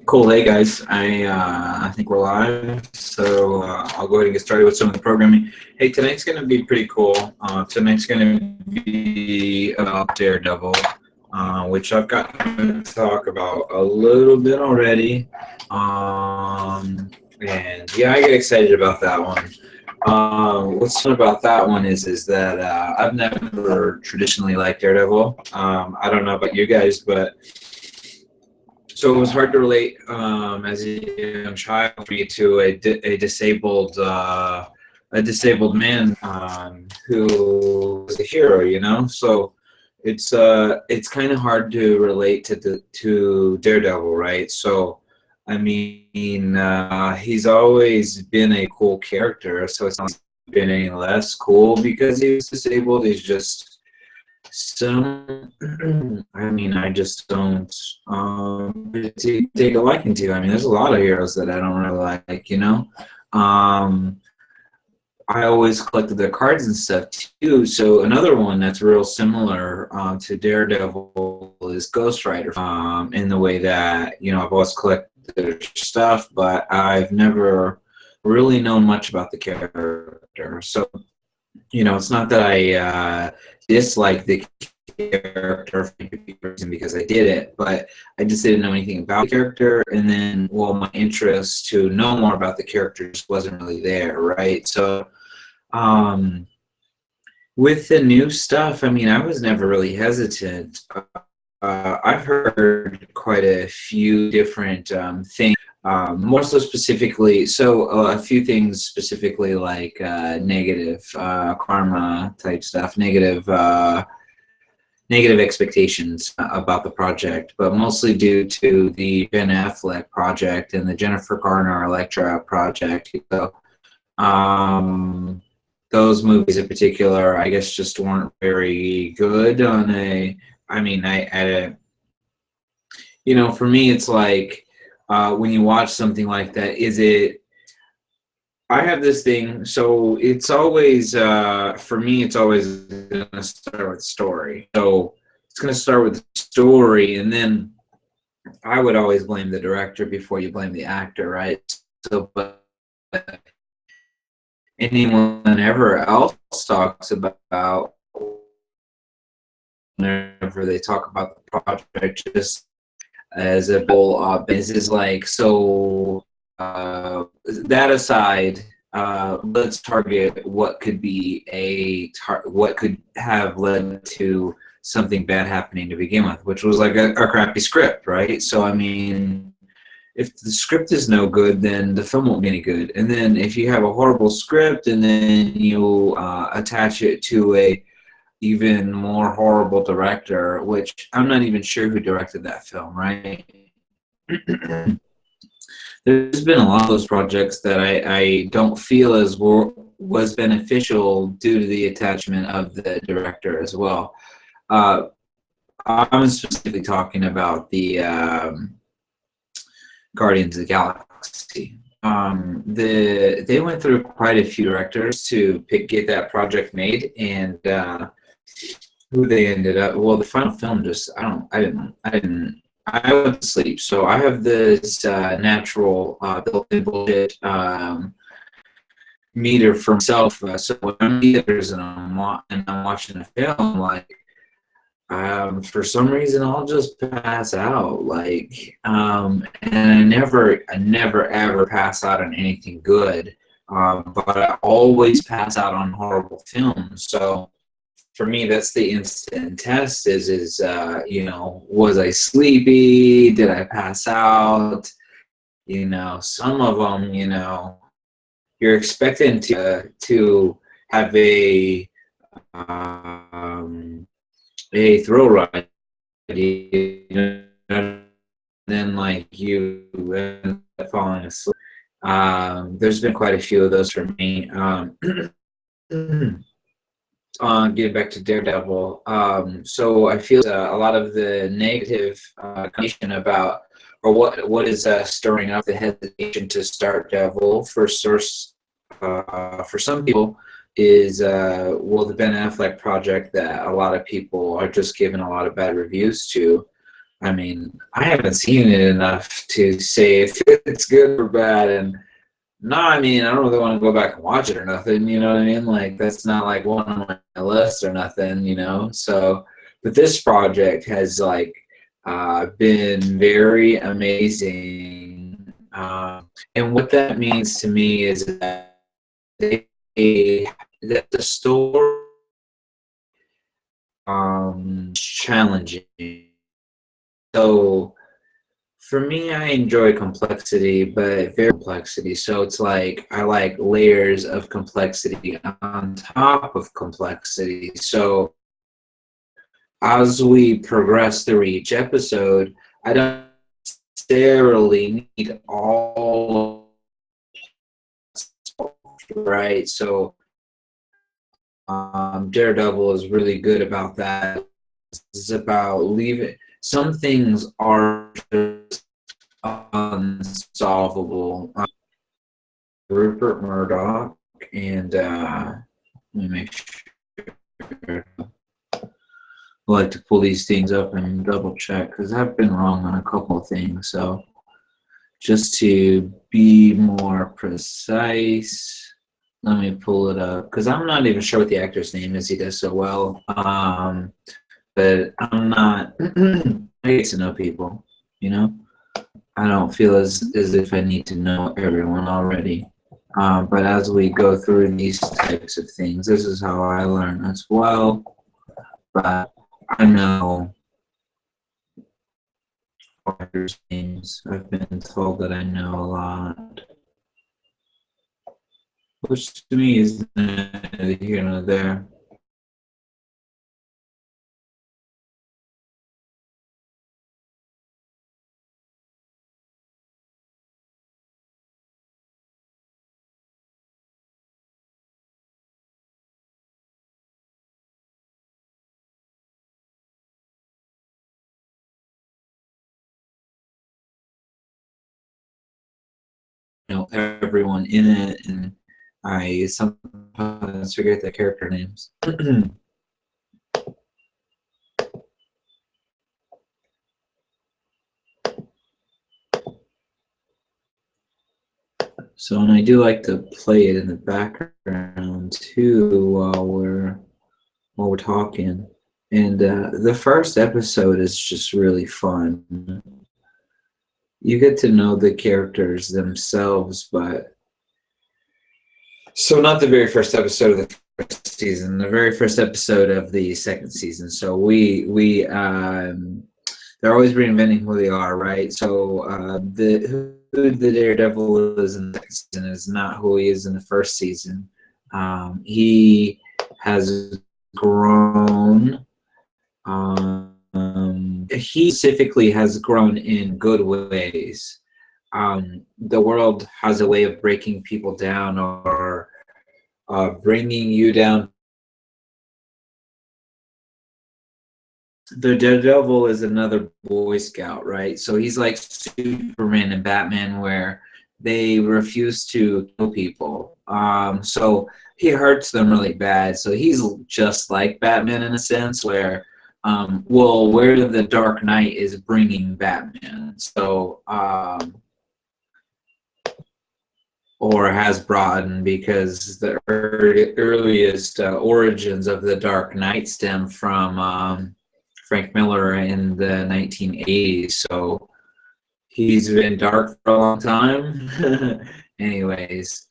Cool. Hey guys, I think we're live, so I'll go ahead and get started with some of the programming. Hey, tonight's going to be pretty cool. Tonight's going to be about Daredevil, which I've gotten to talk about a little bit already. And yeah, I get excited about that one. What's fun about that one is that I've never traditionally liked Daredevil. I don't know about you guys, but so it was hard to relate as a young child for me to a disabled man who was a hero, you know. So it's kind of hard to relate to Daredevil, right? So I mean, he's always been a cool character, so it's not been any less cool because he was disabled. He's just some, I mean, I just don't take a liking to. I mean, there's a lot of heroes that I don't really like, you know. I always collected their cards and stuff too. So another one that's real similar to Daredevil is Ghost Rider, in the way that, you know, I've always collected their stuff, but I've never really known much about the character. So, you know, it's not that I dislike the character because I did it, but I just didn't know anything about the character, and then, well, my interest to know more about the character just wasn't really there, right? So, with the new stuff, I mean, I was never really hesitant. I've heard quite a few different things. More so specifically, so a few things specifically like negative karma type stuff, negative expectations about the project, but mostly due to the Ben Affleck project and the Jennifer Garner Elektra project. So those movies in particular, I guess, just weren't very good on a. I mean, you know, for me, it's like. When you watch something like that, I have this thing, so it's always, for me, it's always going to start with story. So it's going to start with the story, and then I would always blame the director before you blame the actor, right? So, but anyone ever else talks about, whenever they talk about the project, just as a whole, this is like, so that aside, let's target what could be what could have led to something bad happening to begin with, which was like a crappy script, right? So I mean, if the script is no good, then the film won't be any good. And then if you have a horrible script and then you attach it to a even more horrible director, which I'm not even sure who directed that film, right? There's been a lot of those projects that I don't feel as was beneficial due to the attachment of the director as well. I'm specifically talking about the Guardians of the Galaxy. They went through quite a few directors to get that project made, and who they ended up. Well, the final film just I went to sleep. So I have this natural built-in bullshit meter for myself. So when I'm in theaters and I'm watching a film, like for some reason I'll just pass out. Like, and I never ever pass out on anything good. But I always pass out on horrible films. So for me, that's the instant test is you know, was I sleepy? Did I pass out? You know, some of them, you know, you're expecting to have a thrill ride, you know, then like you end up falling asleep. There's been quite a few of those for me. Getting back to Daredevil, so I feel a lot of the negative connotation about, or what is stirring up the hesitation to start Devil for some people, is well, the Ben Affleck project that a lot of people are just giving a lot of bad reviews to. I mean, I haven't seen it enough to say if it's good or bad, and no, I mean, I don't really want to go back and watch it or nothing, you know what I mean? Like, that's not like one on my list or nothing, you know? So, but this project has like been very amazing. And what that means to me is that they, that the story challenging. So, for me, I enjoy complexity, but very complexity. So it's like I like layers of complexity on top of complexity. So as we progress through each episode, I don't necessarily need all right. So Daredevil is really good about that. It's about leaving. Some things are just unsolvable. Rupert Murdoch, and let me make sure. I like to pull these things up and double check because I've been wrong on a couple of things. So just to be more precise, let me pull it up because I'm not even sure what the actor's name is. He does so well. But I'm not. I get to know people, you know. I don't feel as if I need to know everyone already. But as we go through these types of things, this is how I learn as well. But I know actors' names. I've been told that I know a lot, which to me is neither here nor there. You know everyone in it, and I sometimes forget the character names. So, and I do like to play it in the background too while we're talking. And the first episode is just really fun. You get to know the characters themselves, but so not the very first episode of the first season, the very first episode of the second season. So we they're always reinventing who they are, right? So who the Daredevil is in the second season is not who he is in the first season. He has grown. He specifically has grown in good ways. The world has a way of breaking people down or bringing you down. The Daredevil is another Boy Scout, right? So he's like Superman and Batman, where they refuse to kill people. So he hurts them really bad. So he's just like Batman in a sense, where where the Dark Knight is bringing Batman. So or has brought in, because the earliest origins of the Dark Knight stem from Frank Miller in the 1980s. So he's been dark for a long time. Anyways,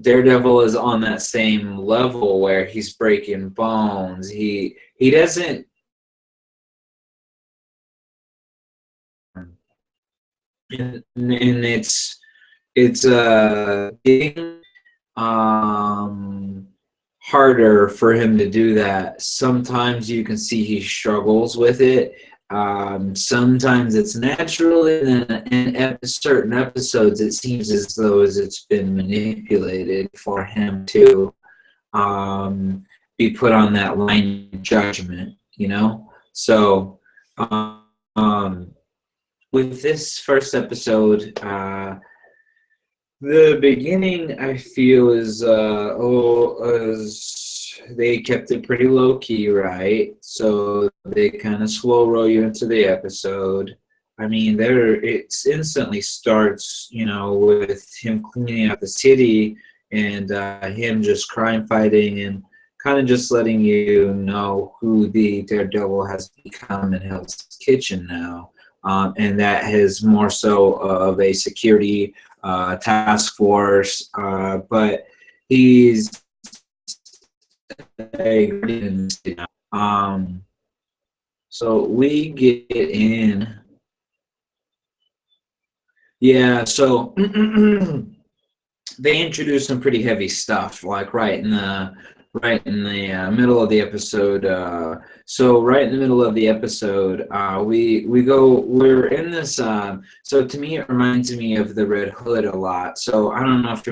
Daredevil is on that same level where he's breaking bones. He doesn't. And it's getting harder for him to do that. Sometimes you can see he struggles with it. Sometimes it's natural, and then in certain episodes it seems as though it's been manipulated for him to be put on that line of judgment, you know? So with this first episode, The beginning, I feel, is they kept it pretty low key, right? So they kind of slow roll you into the episode. I mean, it instantly starts, with him cleaning out the city and him just crime fighting and kind of just letting you know who the Daredevil has become in Hell's Kitchen now, and that is more so of a security task force, but he's a so we get in. Yeah, so they introduce some pretty heavy stuff, like right in the middle of the episode. So right in the middle of the episode, we're in this. So to me, it reminds me of the Red Hood a lot. So I don't know if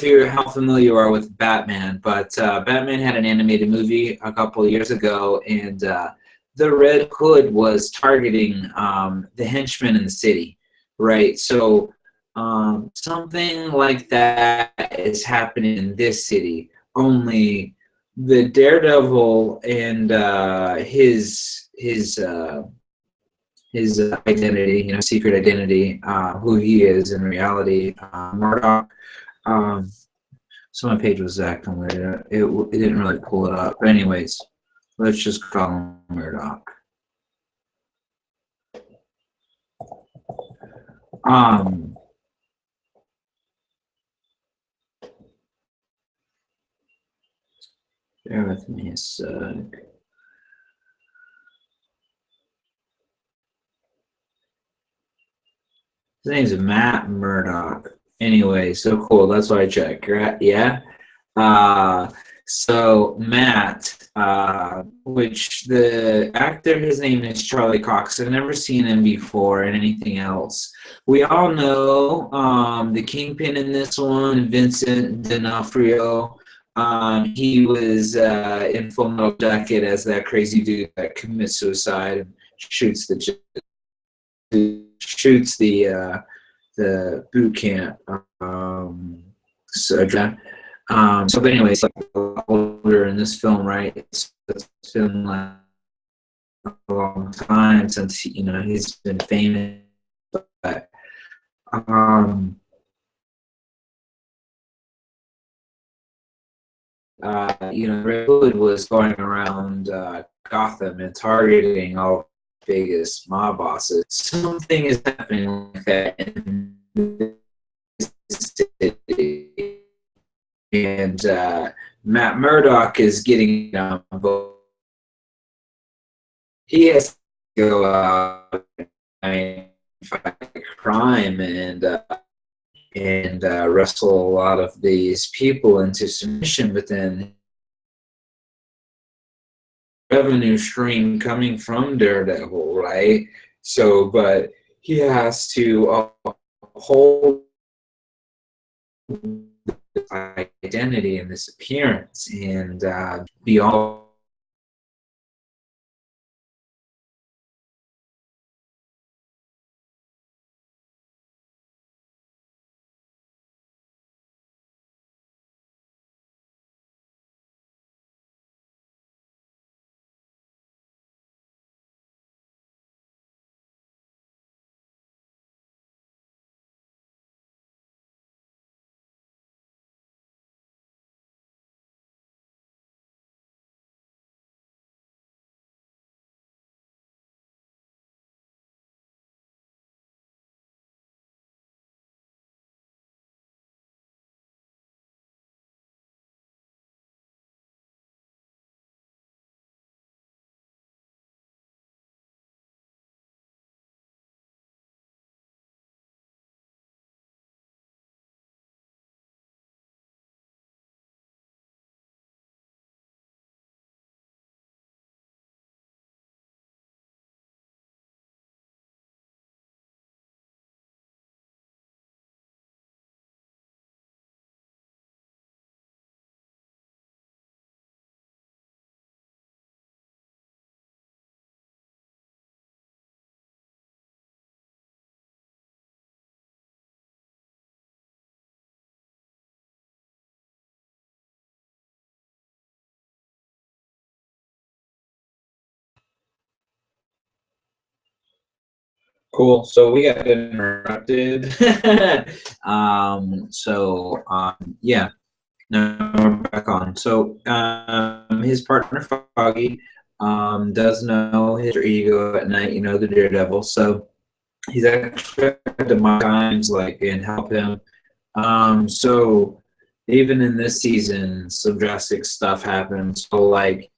you're how familiar you are with Batman, but Batman had an animated movie a couple of years ago, and the Red Hood was targeting the henchmen in the city, right? So something like that is happening in this city. Only the Daredevil and his identity, secret identity, who he is in reality, Murdoch. Um, so my page was acting weird. It didn't really pull it up. But anyways, let's just call him Murdoch. Um, bear with me a sec. His name's Matt Murdock. Anyway, so cool. That's why I checked. Right? Yeah. Uh, so Matt, which the actor, his name is Charlie Cox. I've never seen him before in anything else. We all know the Kingpin in this one, Vincent D'Onofrio. He was in Full Metal Jacket as that crazy dude that commits suicide and shoots the boot camp. So, but anyways, like older in this film, right? It's been like a long time since he's been famous. But um, Red Hood was going around Gotham and targeting all the biggest mob bosses. Something is happening like that in this city. And Matt Murdock is getting he has to go out and fight crime and wrestle a lot of these people into submission, but then revenue stream coming from Daredevil, right? So, but he has to hold identity and this appearance and be all Cool. So we got interrupted. Yeah. Now we're back on. So his partner Foggy does know his ego at night. You know, the Daredevil. So he's actually had to times like and help him. So even in this season, some drastic stuff happens. So like,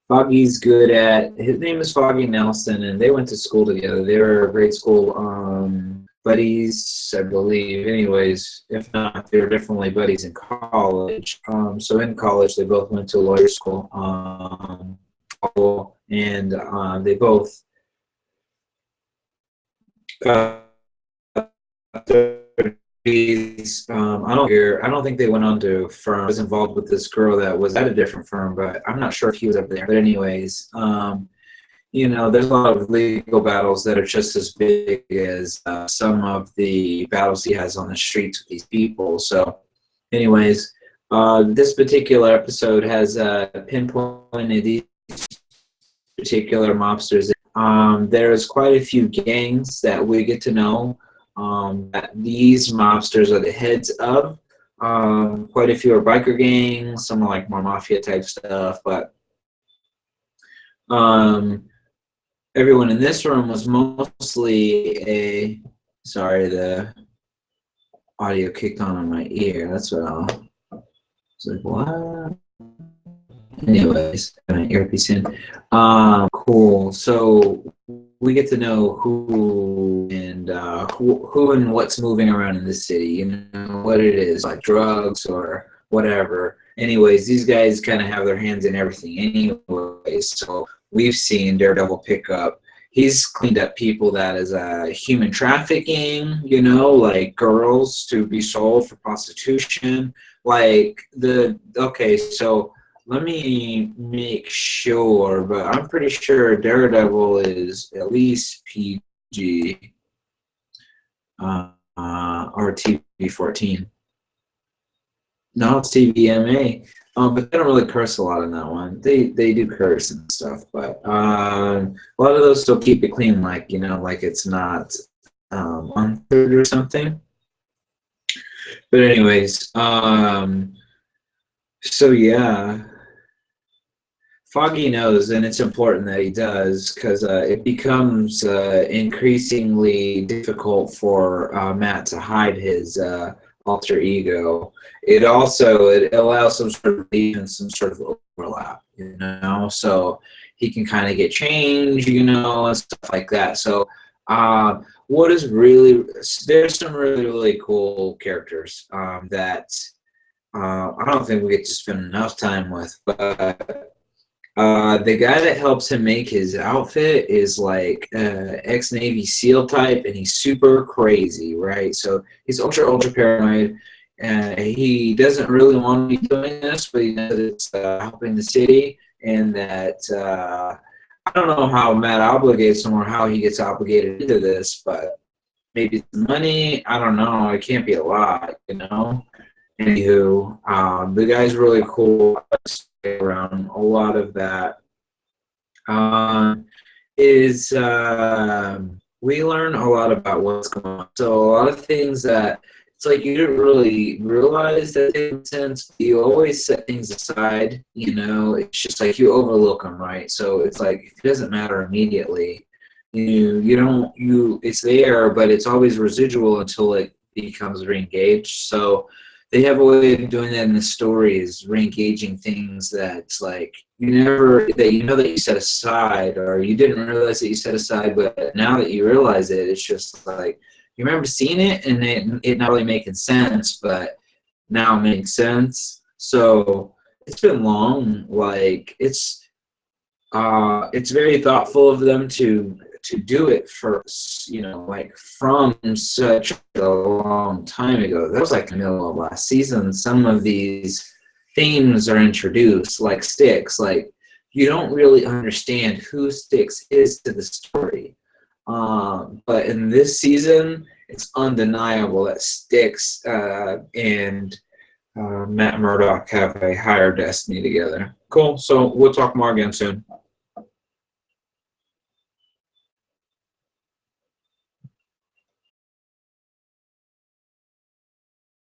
Foggy's good at. His name is Foggy Nelson, and they went to school together. They were grade school buddies, I believe. Anyways, if not, they were definitely buddies in college. So in college, they both went to lawyer school. And they both got I don't think they went on to firm. I was involved with this girl that was at a different firm, but I'm not sure if he was ever there. But anyways, you know, there's a lot of legal battles that are just as big as some of the battles he has on the streets with these people. So, anyways, this particular episode has pinpointed these particular mobsters. There's quite a few gangs that we get to know that these mobsters are the heads of. Quite a few are biker gangs, some are like more mafia type stuff, but everyone in this room was mostly a. Sorry, the audio kicked on my ear. That's what it's like. What? Anyways, got an earpiece in. Cool. So we get to know who and what's moving around in the city. You know what it is, like drugs or whatever. Anyways, these guys kind of have their hands in everything. Anyways, so we've seen Daredevil pick up. He's cleaned up people that is human trafficking. You know, like girls to be sold for prostitution. Like so. Let me make sure, but I'm pretty sure Daredevil is at least PG or TV-14. No, it's TVMA. But they don't really curse a lot in that one. They do curse and stuff, but a lot of those still keep it clean, like, you know, like it's not unthird or something. But anyways, so yeah. Foggy knows, and it's important that he does, because it becomes increasingly difficult for Matt to hide his alter ego. It allows some sort of and some sort of overlap, you know, so he can kind of get change, you know, and stuff like that. So there's some really cool characters that I don't think we get to spend enough time with, but the guy that helps him make his outfit is like ex-Navy SEAL type, and he's super crazy, right? So he's ultra paranoid. He doesn't really want to be doing this, but he knows that it's helping the city, and that I don't know how Matt obligates him or how he gets obligated into this, but maybe it's money. I don't know. It can't be a lot, you know? Anywho, the guy's really cool. Around a lot of that is we learn a lot about what's going on. So a lot of things that it's like you didn't really realize that they make sense. You always set things aside, you know. It's just like you overlook them, right? So it's like it doesn't matter immediately. It's there, but it's always residual until it becomes re-engaged. So they have a way of doing that in the story, is re-engaging things that's like you know that you set aside, or you didn't realize that you set aside, but now that you realize it, it's just like you remember seeing it and it not really making sense, but now it makes sense. So it's been long. Like it's very thoughtful of them to do it first, you know, like from such a long time ago. That was like the middle of last season. Some of these themes are introduced, like Styx. Like you don't really understand who Styx is to the story. But in this season, it's undeniable that Styx and Matt Murdock have a higher destiny together. Cool. So we'll talk more again soon.